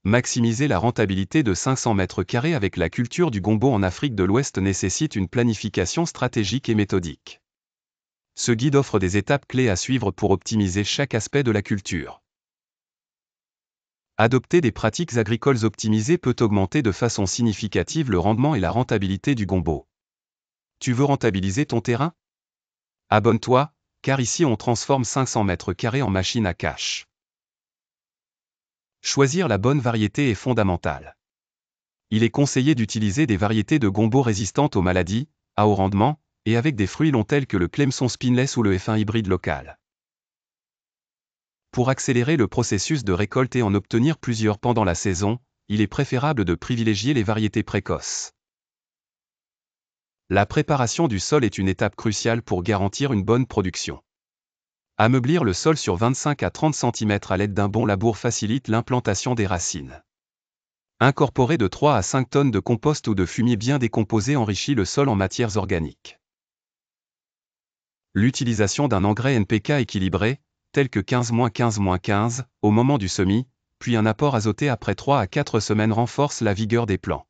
Maximiser la rentabilité de 500 mètres carrés avec la culture du gombo en Afrique de l'Ouest nécessite une planification stratégique et méthodique. Ce guide offre des étapes clés à suivre pour optimiser chaque aspect de la culture. Adopter des pratiques agricoles optimisées peut augmenter de façon significative le rendement et la rentabilité du gombo. Tu veux rentabiliser ton terrain? Abonne-toi, car ici on transforme 500 mètres carrés en machine à cash. Choisir la bonne variété est fondamental. Il est conseillé d'utiliser des variétés de gombo résistantes aux maladies, à haut rendement, et avec des fruits longs tels que le Clemson Spinless ou le F1 hybride local. Pour accélérer le processus de récolte et en obtenir plusieurs pendant la saison, il est préférable de privilégier les variétés précoces. La préparation du sol est une étape cruciale pour garantir une bonne production. Ameublir le sol sur 25 à 30 cm à l'aide d'un bon labour facilite l'implantation des racines. Incorporer de 3 à 5 tonnes de compost ou de fumier bien décomposé enrichit le sol en matières organiques. L'utilisation d'un engrais NPK équilibré, tel que 15-15-15, au moment du semis, puis un apport azoté après 3 à 4 semaines renforce la vigueur des plants.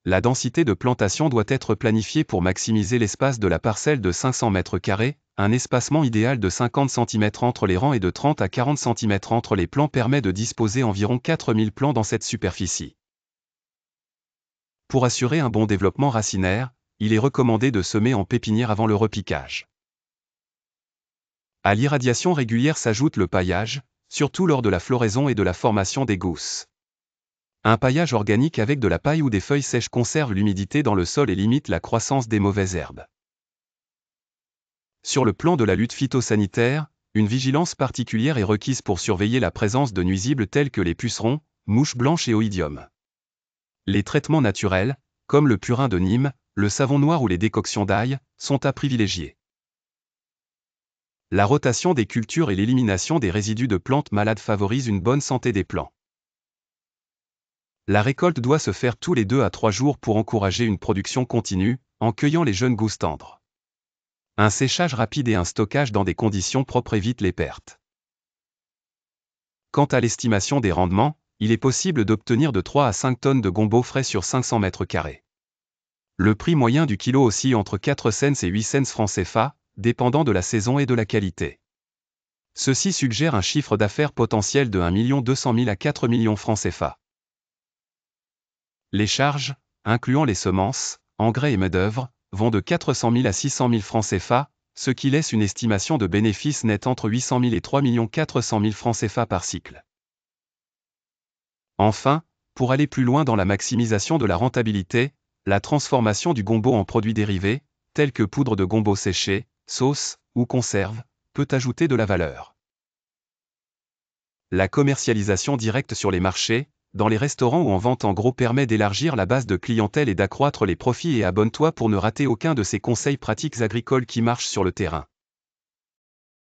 La densité de plantation doit être planifiée pour maximiser l'espace de la parcelle de 500 m², un espacement idéal de 50 cm entre les rangs et de 30 à 40 cm entre les plants permet de disposer environ 4000 plants dans cette superficie. Pour assurer un bon développement racinaire, il est recommandé de semer en pépinière avant le repiquage. À l'irradiation régulière s'ajoute le paillage, surtout lors de la floraison et de la formation des gousses. Un paillage organique avec de la paille ou des feuilles sèches conserve l'humidité dans le sol et limite la croissance des mauvaises herbes. Sur le plan de la lutte phytosanitaire, une vigilance particulière est requise pour surveiller la présence de nuisibles tels que les pucerons, mouches blanches et oïdium. Les traitements naturels, comme le purin de Nîmes, le savon noir ou les décoctions d'ail, sont à privilégier. La rotation des cultures et l'élimination des résidus de plantes malades favorisent une bonne santé des plants. La récolte doit se faire tous les 2 à 3 jours pour encourager une production continue, en cueillant les jeunes gousses tendres. Un séchage rapide et un stockage dans des conditions propres évitent les pertes. Quant à l'estimation des rendements, il est possible d'obtenir de 3 à 5 tonnes de gombo frais sur 500 m². Le prix moyen du kilo oscille entre 4 cents et 8 cents francs CFA, dépendant de la saison et de la qualité. Ceci suggère un chiffre d'affaires potentiel de 1 200 000 à 4 millions francs CFA. Les charges, incluant les semences, engrais et main-d'œuvre, vont de 400 000 à 600 000 francs CFA, ce qui laisse une estimation de bénéfices nets entre 800 000 et 3 400 000 francs CFA par cycle. Enfin, pour aller plus loin dans la maximisation de la rentabilité, la transformation du gombo en produits dérivés, tels que poudre de gombo séchée, sauce ou conserve, peut ajouter de la valeur. La commercialisation directe sur les marchés, dans les restaurants ou en vente en gros permet d'élargir la base de clientèle et d'accroître les profits et abonne-toi pour ne rater aucun de ces conseils pratiques agricoles qui marchent sur le terrain.